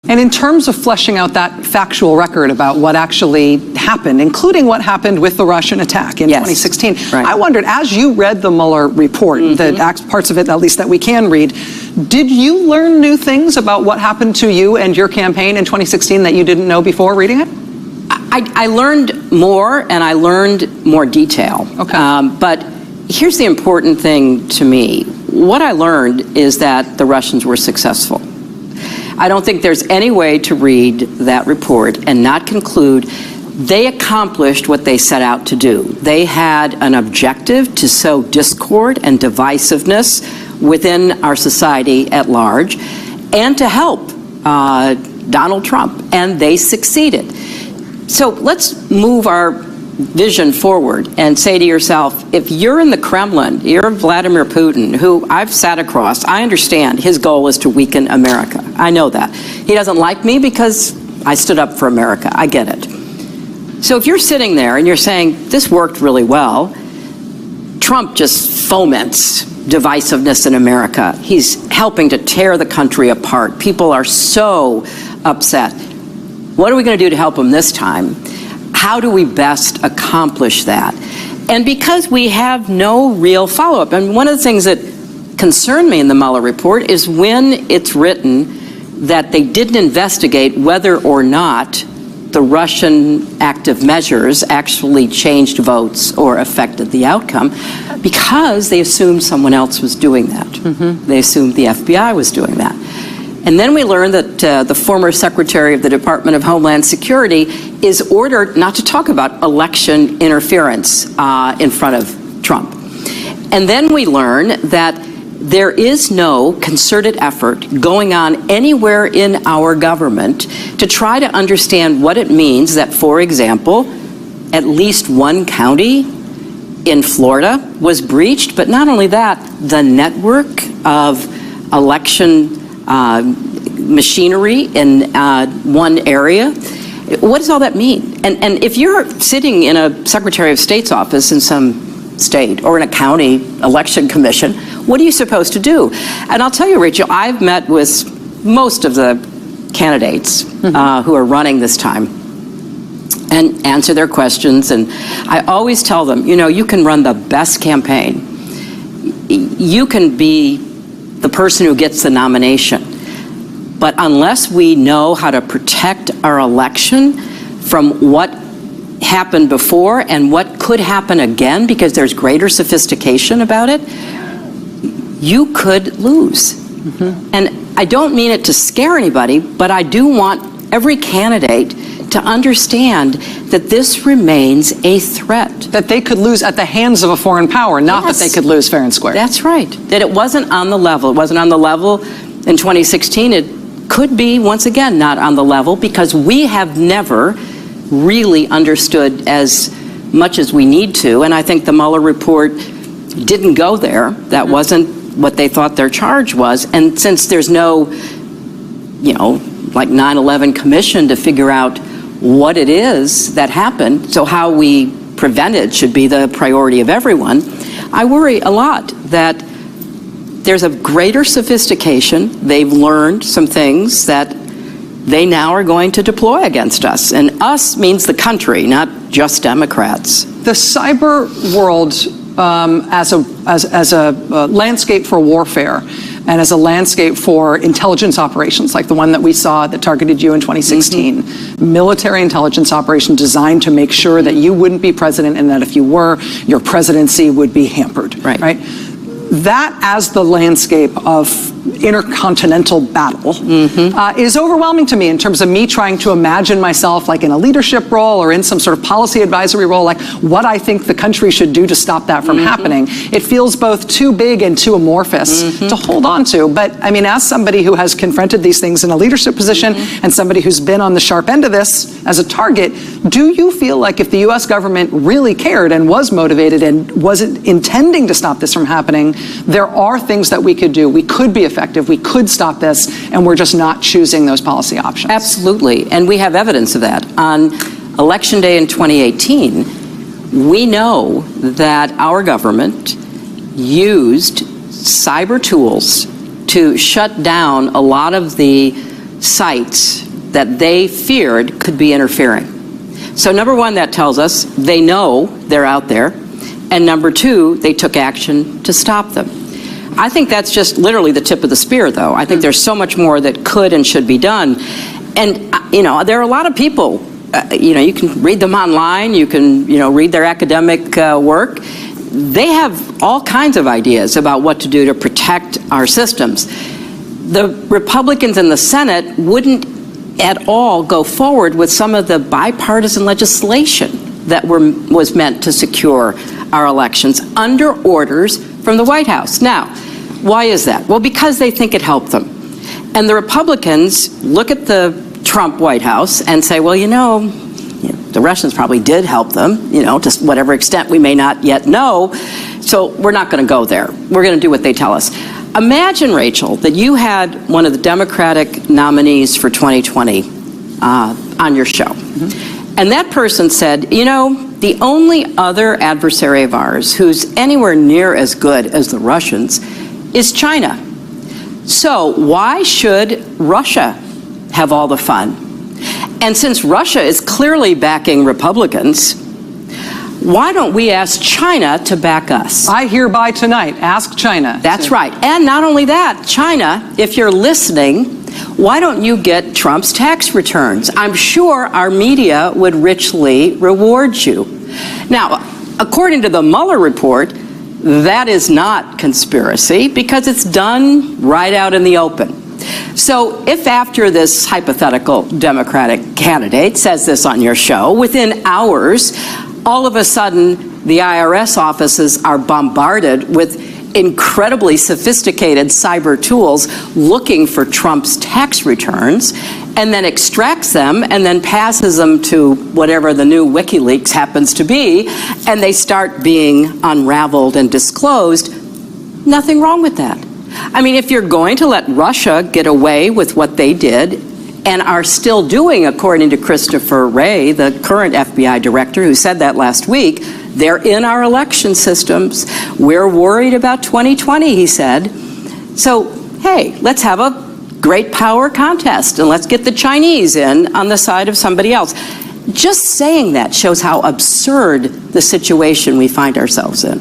And in terms of fleshing out that factual record about what actually happened, including what happened with the Russian attack in 2016, right. I wondered, as you read the Mueller report, the parts of it at least that we can read, did you learn new things about what happened to you and your campaign in 2016 that you didn't know before reading it? I learned more, and I learned more detail. Okay. But here's the important thing to me. What I learned is that the Russians were successful. I don't think there's any way to read that report and not conclude they accomplished what they set out to do. They had an objective to sow discord and divisiveness within our society at large and to help Donald Trump, and they succeeded. So let's move our vision forward and say to yourself, if you're in the Kremlin, you're Vladimir Putin, who I've sat across, I understand his goal is to weaken America. I know that. He doesn't like me because I stood up for America. I get it. So if you're sitting there and you're saying, this worked really well, Trump just foments divisiveness in America. He's helping to tear the country apart. People are so upset. What are we going to do to help him this time? How do we best accomplish that? And because we have no real follow-up, and one of the things that concerned me in the Mueller report is when it's written that they didn't investigate whether or not the Russian active measures actually changed votes or affected the outcome, because they assumed someone else was doing that. They assumed the FBI was doing that. And then we learned that the former Secretary of the Department of Homeland Security is ordered not to talk about election interference in front of Trump. And then we learn that there is no concerted effort going on anywhere in our government to try to understand what it means that, for example, at least one county in Florida was breached, but not only that, the network of election machinery in one area. What does all that mean? And if you're sitting in a Secretary of State's office in some state or in a county election commission, what are you supposed to do? And I'll tell you, Rachel, I've met with most of the candidates who are running this time and answer their questions. And I always tell them, you know, you can run the best campaign. You can be the person who gets the nomination. But unless we know how to protect our election from what happened before and what could happen again, because there's greater sophistication about it, you could lose. And I don't mean it to scare anybody, but I do want every candidate to understand that this remains a threat. That they could lose at the hands of a foreign power, not that they could lose fair and square. That's right. That it wasn't on the level. It wasn't on the level in 2016. It could be, once again, not on the level, because we have never really understood as much as we need to. And I think the Mueller report didn't go there. That wasn't what they thought their charge was. And since there's no, you know, like 9/11 commission to figure out what it is that happened, so how we prevent it should be the priority of everyone, I worry a lot that there's a greater sophistication. They've learned some things that they now are going to deploy against us. And us means the country, not just Democrats. The cyber world as a landscape for warfare and as a landscape for intelligence operations, like the one that we saw that targeted you in 2016, military intelligence operation designed to make sure that you wouldn't be president and that if you were, your presidency would be hampered. Right? That, as the landscape of intercontinental battle, is overwhelming to me in terms of me trying to imagine myself like in a leadership role or in some sort of policy advisory role, like what I think the country should do to stop that from happening. It feels both too big and too amorphous to hold on to. But I mean, as somebody who has confronted these things in a leadership position and somebody who's been on the sharp end of this as a target, do you feel like if the US government really cared and was motivated and wasn't intending to stop this from happening, there are things that we could do? We could be effective, we could stop this, and we're just not choosing those policy options. Absolutely, and we have evidence of that. On Election Day in 2018, we know that our government used cyber tools to shut down a lot of the sites that they feared could be interfering. So number one, that tells us they know they're out there. And number two, they took action to stop them. I think that's just literally the tip of the spear, though. I think there's so much more that could and should be done. And, there are a lot of people, you can read them online, you can, read their academic work. They have all kinds of ideas about what to do to protect our systems. The Republicans in the Senate wouldn't at all go forward with some of the bipartisan legislation that was meant to secure our elections under orders from the White House. Now, why is that? Well, because they think it helped them. And the Republicans look at the Trump White House and say, well, the Russians probably did help them, to whatever extent we may not yet know. So we're not going to go there. We're going to do what they tell us. Imagine, Rachel, that you had one of the Democratic nominees for 2020 on your show. Mm-hmm. And that person said, the only other adversary of ours who's anywhere near as good as the Russians is China. So why should Russia have all the fun? And since Russia is clearly backing Republicans, why don't we ask China to back us? I hereby tonight ask China. That's right. And not only that, China, if you're listening, why don't you get Trump's tax returns? I'm sure our media would richly reward you. Now, according to the Mueller report, that is not conspiracy because it's done right out in the open. So if after this hypothetical Democratic candidate says this on your show, within hours, all of a sudden the IRS offices are bombarded with incredibly sophisticated cyber tools looking for Trump's tax returns, and then extracts them and then passes them to whatever the new WikiLeaks happens to be, and they start being unraveled and disclosed, nothing wrong with that. I mean, if you're going to let Russia get away with what they did and are still doing, according to Christopher Wray, the current FBI director who said that last week, they're in our election systems. We're worried about 2020, he said. So, hey, let's have a great power contest and let's get the Chinese in on the side of somebody else. Just saying that shows how absurd the situation we find ourselves in.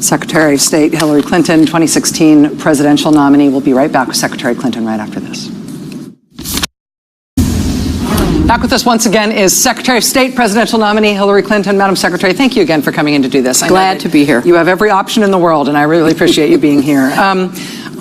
Secretary of State Hillary Clinton, 2016 presidential nominee. We'll be right back with Secretary Clinton right after this. Back with us once again is Secretary of State, presidential nominee Hillary Clinton. Madam Secretary, thank you again for coming in to do this. Glad to be here. You have every option in the world, and I really appreciate you being here.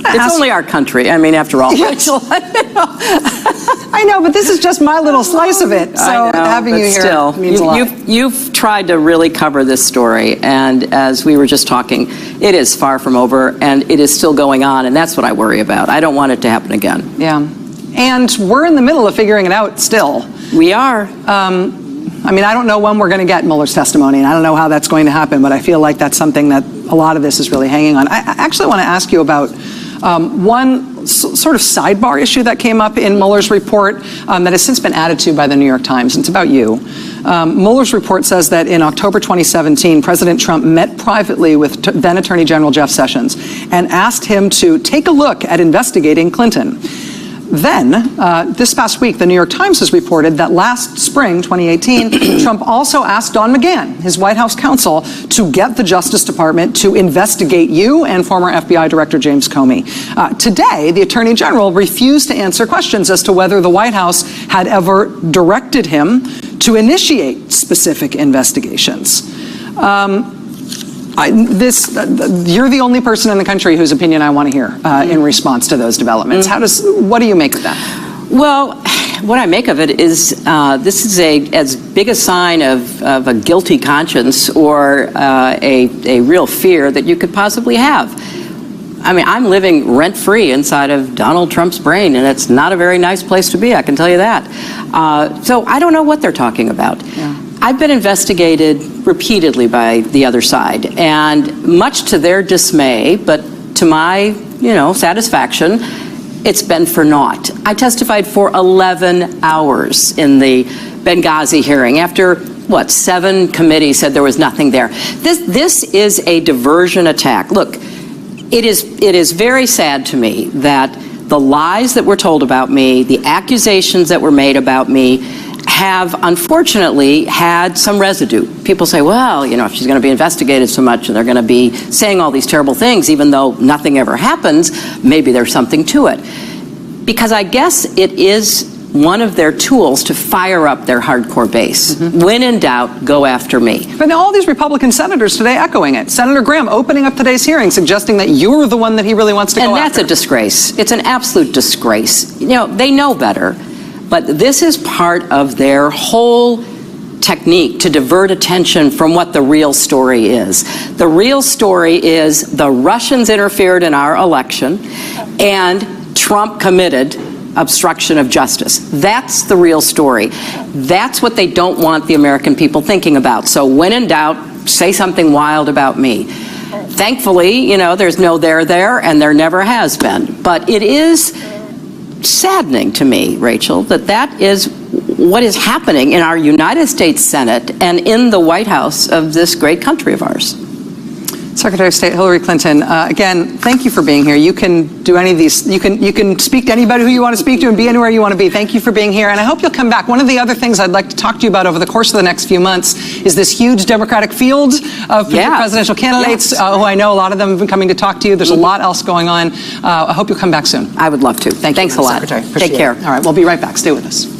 It's only our country, after all. Rachel, I know, but this is just my little slice of it. So having you here means a lot. You've tried to really cover this story, and as we were just talking, it is far from over, and it is still going on, and that's what I worry about. I don't want it to happen again. Yeah. And we're in the middle of figuring it out still. We are. I don't know when we're going to get Mueller's testimony, and I don't know how that's going to happen, but I feel like that's something that a lot of this is really hanging on. I actually want to ask you about one sort of sidebar issue that came up in Mueller's report that has since been added to by the New York Times. It's about you. Mueller's report says that in October 2017, President Trump met privately with then Attorney General Jeff Sessions and asked him to take a look at investigating Clinton. Then, this past week, the New York Times has reported that last spring, 2018, Trump also asked Don McGahn, his White House counsel, to get the Justice Department to investigate you and former FBI Director James Comey. Today, the Attorney General refused to answer questions as to whether the White House had ever directed him to initiate specific investigations. You're the only person in the country whose opinion I want to hear in response to those developments. What do you make of that? Well, what I make of it is this is as big a sign of a guilty conscience or a real fear that you could possibly have. I'm living rent-free inside of Donald Trump's brain, and it's not a very nice place to be, I can tell you that. So I don't know what they're talking about. Yeah. I've been investigated repeatedly by the other side, and much to their dismay, but to my, satisfaction, it's been for naught. I testified for 11 hours in the Benghazi hearing after, 7 committees said there was nothing there. This is a diversion attack. Look, it is very sad to me that the lies that were told about me, the accusations that were made about me, have unfortunately had some residue. People say, well, you know, if she's going to be investigated so much and they're going to be saying all these terrible things, even though nothing ever happens, maybe there's something to it. Because I guess it is one of their tools to fire up their hardcore base. When in doubt, go after me. But now all these Republican senators today echoing it. Senator Graham opening up today's hearing, suggesting that you're the one that he really wants to go after. And that's a disgrace. It's an absolute disgrace. You know, they know better, but this is part of their whole technique to divert attention from what the real story is. The real story is the Russians interfered in our election and Trump committed obstruction of justice. That's the real story. That's what they don't want the American people thinking about. So when in doubt, say something wild about me. Thankfully, you know, there's no there, and there never has been. But it is saddening to me, Rachel, that that is what is happening in our United States Senate and in the White House of this great country of ours. Secretary of State Hillary Clinton, again, thank you for being here. You can do any of these. You can speak to anybody who you want to speak to and be anywhere you want to be. Thank you for being here, and I hope you'll come back. One of the other things I'd like to talk to you about over the course of the next few months is this huge Democratic field of presidential candidates, who I know a lot of them have been coming to talk to you. There's a lot else going on. I hope you'll come back soon. I would love to. Thanks a lot. Secretary. Take care. All right, we'll be right back. Stay with us.